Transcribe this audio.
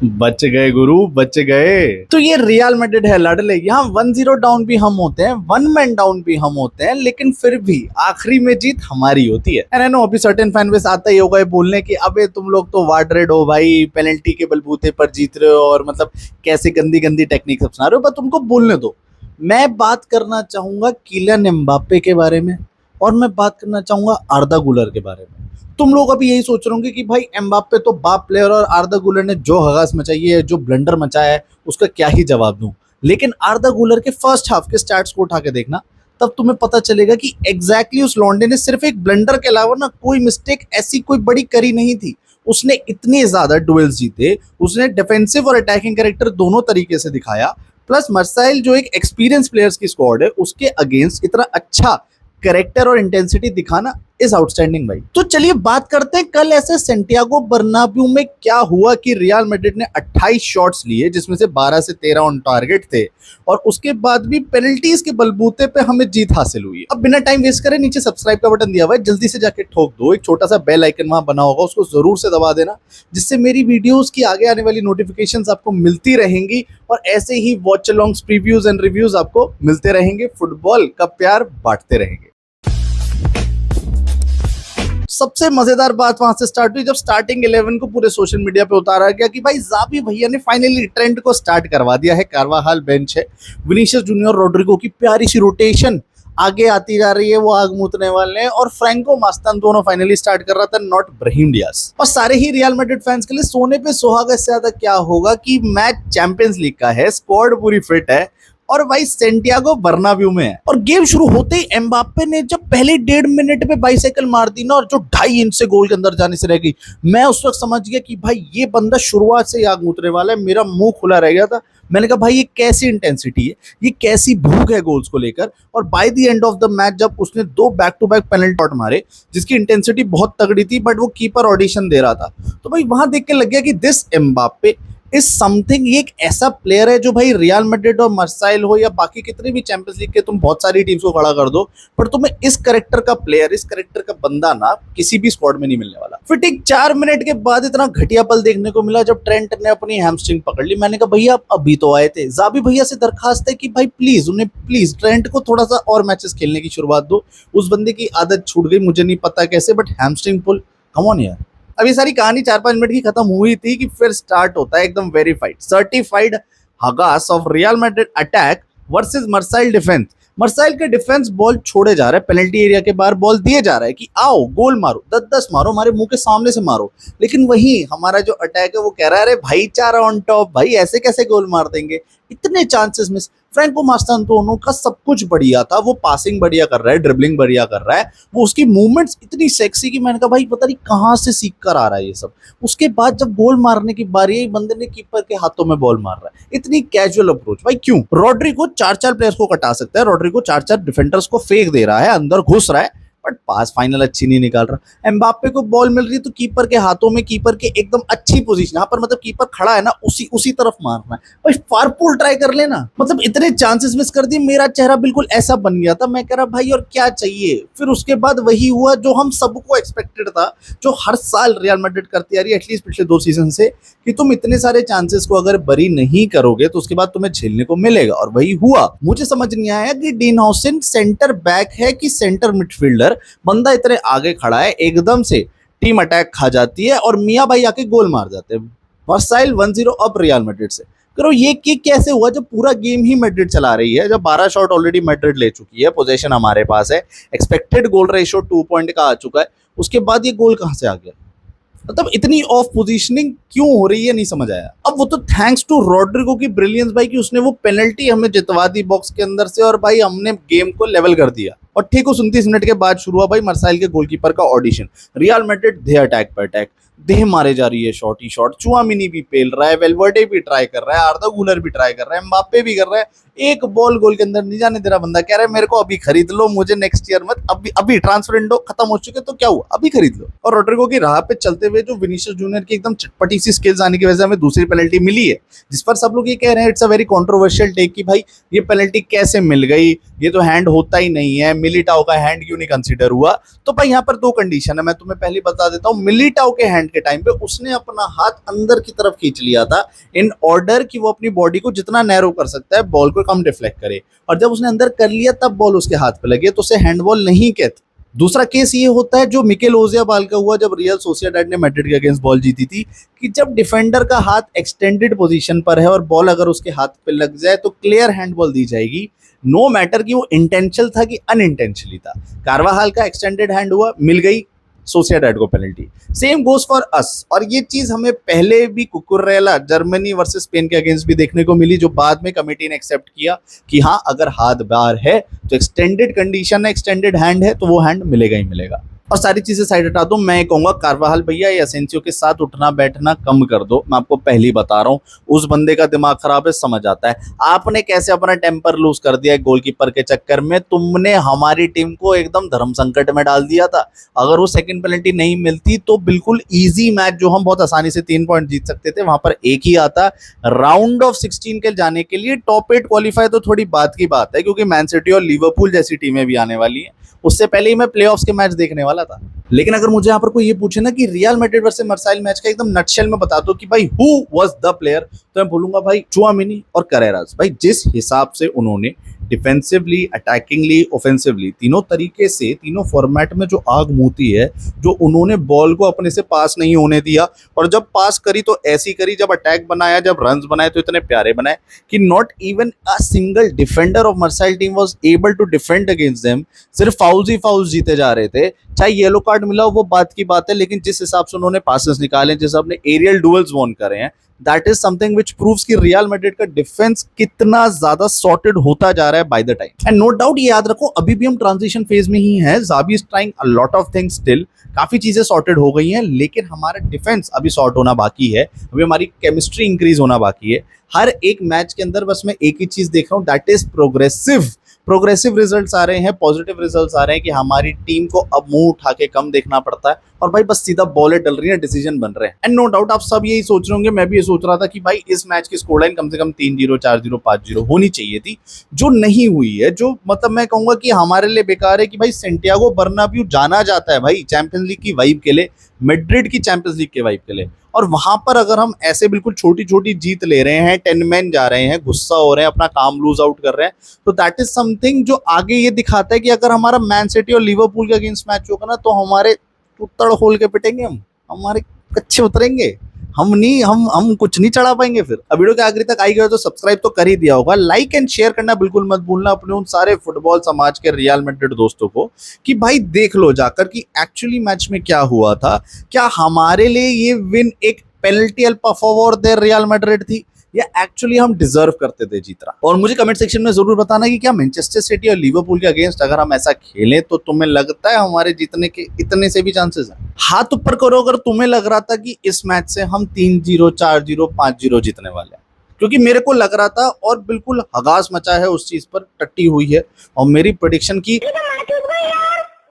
बच गए गुरु, बच गए। तो ये रियल मैड्रिड है लाडले, यहाँ 1-0 डाउन भी हम होते हैं, 1 मैन डाउन भी हम होते हैं, लेकिन फिर भी आखिरी में जीत हमारी होती है। एंड आई नो अभी सर्टेन फैन बेस आता ही होगा ये बोलने की अबे तुम लोग तो वार्डरेड हो भाई, पेनल्टी के बलबूते पर जीत रहे हो और मतलब कैसे गंदी गंदी टेक्निक अपना रहे हो, पर तुमको बोलने दो। मैं बात करना चाहूंगा किलियन एम्बाप्पे के बारे में, और मैं बात करना चाहूंगा आर्दा गुलर के बारे में। तुम लोग अभी यही सोच रहे होंगे कि भाई एम्बाप्पे तो बाप प्लेयर और आर्दा गुलर ने जो हगास मचाई है, जो ब्लंडर मचाया है, उसका क्या ही जवाब दूं। लेकिन आर्दा गुलर के फर्स्ट हाफ के स्टैट्स को उठा के देखना, तब तुम्हें पता चलेगा कि एग्जैक्टली उस लौंडे ने सिर्फ एक ब्लंडर के अलावा ना कोई मिस्टेक ऐसी कोई बड़ी करी नहीं थी। उसने इतने ज्यादा डुएल्स जीते, उसने डिफेंसिव और अटैकिंग कैरेक्टर दोनों तरीके से दिखाया, प्लस मर्साइल जो एक एक्सपीरियंस प्लेयर्स की स्क्वाड है उसके अगेंस्ट इतना अच्छा कैरेक्टर और इंटेंसिटी दिखाना इज आउटस्टैंडिंग भाई। तो चलिए बात करते हैं कल ऐसे सेंटियागो बर्नाब्यू में क्या हुआ कि रियल मैड्रिड ने 28 शॉट्स लिए जिसमें से 12 से 13 ऑन टारगेट थे, और उसके बाद भी पेनल्टीज के बलबूते पे हमें जीत हासिल हुई। अब बिना टाइम वेस्ट करे नीचे सब्सक्राइब का बटन दिया हुआ है, जल्दी से जाके ठोक दो। एक छोटा सा बेल आइकन वहां बना होगा, उसको जरूर से दबा देना, जिससे मेरी वीडियोस की आगे आने वाली नोटिफिकेशंस आपको मिलती रहेंगी और ऐसे ही वॉच अलॉन्ग्स, प्रीव्यूज एंड रिव्यूज आपको मिलते रहेंगे। फुटबॉल का प्यार बांटते रहेंगे। सबसे मजेदार बात वहां से स्टार्ट हुई जब स्टार्टिंग 11 को पूरे सोशल मीडिया पे उतारा गया कि भाई जावी भैया ने फाइनली ट्रेंड को स्टार्ट करवा दिया है। कारवाहाल बेंच है, विनीशियस जूनियर, रोड्रिगो की प्यारी सी रोटेशन आगे आती जा रही है, वो आग मूतने वाले हैं, और फ्रैंको मास्तान दोनों फाइनली स्टार्ट कर रहा था, नॉट ब्राहीम डियाज। और सारे ही रियल मैड्रिड फैंस के लिए सोने पे सुहागा से ज्यादा क्या होगा कि मैच चैंपियंस लीग का है, स्क्वाड पूरी फिट है और भाई सेंटियागो बर्नाब्यू में है। और गेम शुरू होते ही एम्बाप्पे ने जब पहले 1.5 मिनट में बाइसाइकिल मार दी ना, और जो 2.5 इंच से गोल के अंदर जाने से रह गई, मैं उस वक्त समझ गया कि भाई ये बंदा शुरुआत से आग मूतने वाला है। मेरा मुंह खुला रह गया था। मैंने कहा भाई ये कैसी इंटेंसिटी है, ये कैसी भूख है गोल्स को लेकर। और by the end of the match जब उसने 2 back to back penalty shot मारे जिसकी इंटेंसिटी बहुत तगड़ी थी, बट वो कीपर ऑडिशन दे रहा था, तो भाई वहां देख के लग गया कि दिस एम्बाप्पे इज समथिंग। ये एक ऐसा प्लेयर है जो भाई रियल मैड्रिड और मर्साइल हो या बाकी कितने भी चैंपियंस लीग के तुम बहुत सारी टीम्स को खड़ा कर दो, पर तुम्हें इस करेक्टर का प्लेयर, इस करेक्टर का बंदा ना किसी भी स्क्वाड में नहीं मिलने वाला। फिर ठीक 4 मिनट के बाद इतना घटिया पल देखने को मिला जब ट्रेंट ने अपनी हैमस्ट्रिंग पकड़ ली। मैंने कहा भैया आप अभी तो आए थे। जावी भैया से दरखास्त है कि भाई प्लीज उन्हें, प्लीज ट्रेंट को थोड़ा सा और मैचेस खेलने की शुरुआत दो। उस बंदे की आदत छूट गई, मुझे नहीं पता कैसे, but hamstring pull, come on यार। अब ये सारी कहानी 4-5 मिनट की खत्म हुई थी कि फिर स्टार्ट होता है एकदम वेरीफाइड, सर्टिफाइड हगास of Real Madrid attack versus Marseille defence. Marseille के डिफेंस बॉल छोड़े जा रहे हैं, पेनल्टी एरिया के बाहर बॉल दिए जा रहा है कि आओ गोल मारो, 10-10 मारो, हमारे मुंह के सामने से मारो। लेकिन वही हमारा जो अटैक है वो कह रहा है अरे भाईचारा ऑन टॉप, भाई ऐसे कैसे गोल मार देंगे, इतने चांसेस मिस। फ्रैंको मास्तान दोनों का सब कुछ बढ़िया था, वो पासिंग बढ़िया कर रहा है, ड्रिबलिंग बढ़िया कर रहा है, वो उसकी मूवमेंट्स इतनी सेक्सी कि मैंने कहा भाई पता नहीं कहां से सीख कर आ रहा है ये सब। उसके बाद जब गोल मारने की बारी है, बंदे ने कीपर के हाथों में बॉल मार रहा है, इतनी कैजुअल अप्रोच भाई क्यों? रोड्रिगो 4-4 प्लेयर्स को कटा सकता है, रोड्रिगो 4-4 डिफेंडर्स को फेंक दे रहा है, अंदर घुस रहा है, बट पास फाइनल अच्छी नहीं निकाल रहा। एम्बाप्पे को बॉल मिल रही है तो कीपर के हाथों में, कीपर के एकदम अच्छी पोजीशन, यहाँ पर मतलब कीपर खड़ा है ना उसी तरफ मारना है भाई, फार पोल ट्राई कर लेना। मतलब इतने चांसेस मिस कर दिए, मेरा चेहरा बिल्कुल ऐसा बन गया था। मैं कह रहा भाई और क्या चाहिए। फिर उसके बाद वही हुआ जो हम सबको एक्सपेक्टेड था, जो हर साल रियल मैड्रिड करती आ रही है एटलीस्ट पिछले 2 सीजन से, कि तुम इतने सारे चांसेस को अगर बरी नहीं करोगे तो उसके बाद तुम्हें झेलने को मिलेगा, और वही हुआ। मुझे समझ नहीं आया कि डीन हाउसन सेंटर बैक है कि सेंटर मिडफील्डर, बंदा इतने आगे खड़ा है, एकदम से टीम अटैक खा जाती है और मियां भाई आके गोल मार जाते हैं। मर्साइल 1-0 अब रियल मैड्रिड से। करो ये किक कैसे हुआ जब पूरा गेम ही मैड्रिड चला रही है, जब 12 शॉट ऑलरेडी मैड्रिड ले चुकी है, पोजीशन हमारे पास है, एक्सपेक्टेड गोल रेशियो 2 पॉइंट का आ चुका है, उसके बाद ये गोल कहां से आ गया? मतलब इतनी ऑफ पोजीशनिंग क्यों हो रही है नहीं समझ आया। अब वो तो थैंक्स टू रोड्रिगो की ब्रिलियंस भाई कि उसने वो पेनल्टी हमें जितवा दी बॉक्स के अंदर से, और भाई हमने गेम को लेवल कर दिया। और ठीक उस 29 मिनट के बाद शुरू हुआ भाई मर्साइल के गोलकीपर का audition. Real Madrid they attack पर अटैक, देह मारे जा रही है, शॉट ही शॉट, चुआमिनी भी पेल रहा है, वेलवर्डे भी ट्राई कर रहा है, आर्दा गुलर भी ट्राई कर रहा है, एम्बाप्पे भी कर रहा है, एक बॉल गोल के अंदर नहीं जाने दे रहा बंदा। कह रहा है मेरे को अभी खरीद लो, मुझे नेक्स्ट ईयर मत, अभी ट्रांसफर विंडो खत्म हो चुके तो क्या हुआ, अभी खरीद लो। और रोड्रिगो की राह पे चलते हुए जो विनीशियस जूनियर की एकदम चटपटी सी स्किल्स आने की वजह से हमें दूसरी पेनल्टी मिली है, जिस पर सब लोग ये कह रहे हैं it's a very controversial take कि भाई ये पेनल्टी कैसे मिल गई, ये तो हैंड होता ही नहीं है, मिलिटाओ का हैंड क्यों नहीं कंसीडर हुआ? तो भाई यहाँ पर दो कंडीशन है, मैं तुम्हें पहले बता देता हूँ। मिलिटाओ के हैंड के टाइम पे उसने अपना हाथ अंदर की तरफ खींच लिया था इन ऑर्डर कि वो अपनी बॉडी को जितना नैरो कर सकता है बॉल को कम डिफ्लेक्ट करे, और जब उसने अंदर कर लिया तब बॉल उसके हाथ पे लगी, तो उसे हैंडबॉल नहीं कहते। दूसरा केस ये होता है जो मिकेल ओजियाबाल का हुआ जब रियल सोसिएडाड ने मैड्रिड के अगेंस्ट बॉल जीती थी, कि जब डिफेंडर का हाथ एक्सटेंडेड पोजीशन पर है और बॉल अगर उसके हाथ पे लग जाए तो क्लियर हैंडबॉल दी जाएगी, नो मैटर कि वो इंटेंशनल था कि अनइंटेंशनली था। कार्वाहाल का एक्सटेंडेड हैंड हुआ, मिल गई सोसिएडाड को penalty. Same goes for us, और ये चीज हमें पहले भी कुकुरेला जर्मनी वर्सेस स्पेन के अगेंस्ट भी देखने को मिली, जो बाद में कमेटी ने एक्सेप्ट किया कि हाँ अगर हाथ बाहर है तो एक्सटेंडेड कंडीशन है, एक्सटेंडेड हैंड है तो वो हैंड मिलेगा ही मिलेगा। और सारी चीजें साइड हटा दो, मैं कहूंगा कार्वाहाल भैया या एसेंसियो के साथ उठना बैठना कम कर दो। मैं आपको पहले बता रहा हूँ, उस बंदे का दिमाग खराब है, समझ आता है। आपने कैसे अपना टेम्पर लूज कर दिया गोलकीपर के चक्कर में, तुमने हमारी टीम को एकदम धर्म संकट में डाल दिया था। अगर वो सेकंड पेनल्टी नहीं मिलती तो बिल्कुल इजी मैच जो हम बहुत आसानी से 3 पॉइंट जीत सकते थे, वहां पर एक ही आता। राउंड ऑफ 16 के जाने के लिए टॉप 8 क्वालिफाई तो थोड़ी बात की बात है, क्योंकि मैन सिटी और लिवरपूल जैसी टीमें भी आने वाली हैं। उससे पहले ही मैं प्लेऑफ्स के मैच देखने वाला था। लेकिन अगर मुझे यहाँ पर कोई ये पूछे ना कि Real Madrid versus Marseille match का एकदम नटशेल में बता दो कि भाई हु वाज द प्लेयर, तो मैं बोलूंगा भाई चुआमिनी और करेरास। भाई जिस हिसाब से उन्होंने डिफेंसिवली, अटैकिंगली, ऑफेंसिवली तीनों तरीके से, तीनों फॉर्मेट में जो आग मूती है, जो उन्होंने बॉल को अपने से पास नहीं होने दिया, और जब पास करी तो ऐसी करी, जब अटैक बनाया, जब रन्स बनाए तो इतने प्यारे बनाए कि not even a single defender of Marseille team was able to defend against them. सिर्फ फाउल्स ही फाउल्स जीते जा रहे थे। चाहे येलो कार्ड मिला हो वो बात की बात है, लेकिन जिस हिसाब से उन्होंने पासेस निकाले, जिस हिसाब ने एरियल डुएल्स वॉन करे हैं, that is something which proves कि रियल मैड्रिड का डिफेंस कितना ज्यादा सॉर्टेड होता जा रहा है by the time. And no doubt ये याद रखो, अभी भी हम ट्रांजिशन फेज में ही हैं। Xabi is trying a lot of things still, काफी चीजें सॉर्टेड हो गई हैं, लेकिन हमारा डिफेंस अभी सॉर्ट होना बाकी है, अभी हमारी केमिस्ट्री इंक्रीज होना बाकी है। हर एक मैच के अंदर बस मैं एक ही चीज देख रहा हूँ, दैट इज प्रोग्रेसिव रिजल्ट्स आ रहे हैं, पॉजिटिव रिजल्ट्स आ रहे हैं कि हमारी टीम को अब मुंह उठा के कम देखना पड़ता है, और भाई बस सीधा बॉलें डल रही हैं, डिसीजन बन रहे हैं। एंड नो डाउट आप सब यही सोच रहे होंगे, मैं भी ये सोच रहा था कि भाई इस मैच की स्कोर लाइन कम से कम 3-0, 4-0, 5-0 होनी चाहिए थी, जो नहीं हुई है। जो मतलब मैं कहूंगा कि हमारे लिए बेकार है कि भाई सेंटियागो बर्नाब्यू जाना जाता है भाई चैंपियंस लीग की वाइब के लिए, मैड्रिड की चैंपियंस लीग के वाइब के लिए, और वहां पर अगर हम ऐसे बिल्कुल छोटी छोटी जीत ले रहे हैं, 10 मैन जा रहे हैं, गुस्सा हो रहे हैं, अपना काम लूज आउट कर रहे हैं, तो दैट इज समथिंग जो आगे ये दिखाता है कि अगर हमारा मैन सिटी और लिवरपूल के अगेंस्ट मैच होगा ना, तो हमारे उत्तड़ खोल के पिटेंगे, हम हमारे कच्चे उतरेंगे, हम कुछ नहीं चढ़ा पाएंगे। फिर अब वीडियो के आखिरी तक आई गए तो सब्सक्राइब तो कर ही दिया होगा, लाइक एंड शेयर करना बिल्कुल मत भूलना अपने उन सारे फुटबॉल समाज के रियल मैड्रिड दोस्तों को, कि भाई देख लो जाकर कि एक्चुअली मैच में क्या हुआ था। क्या हमारे लिए ये विन एक penalty all for their Real Madrid थी, या एक्चुअली हम डिजर्व करते थे जीतना? और मुझे कमेंट सेक्शन में जरूर बताना कि क्या मैनचेस्टर सिटी और लिवरपूल के अगेंस्ट अगर हम ऐसा खेलें तो तुम्हें लगता है हमारे जीतने के इतने से भी चांसेस हैं? हाथ ऊपर करो अगर तुम्हें लग रहा था कि इस मैच से हम 3-0, 4-0, 5-0 जीतने वाले हैं, क्योंकि मेरे को लग रहा था, और बिल्कुल हगास मचा है उस चीज पर, टट्टी हुई है, और मेरी प्रेडिक्शन की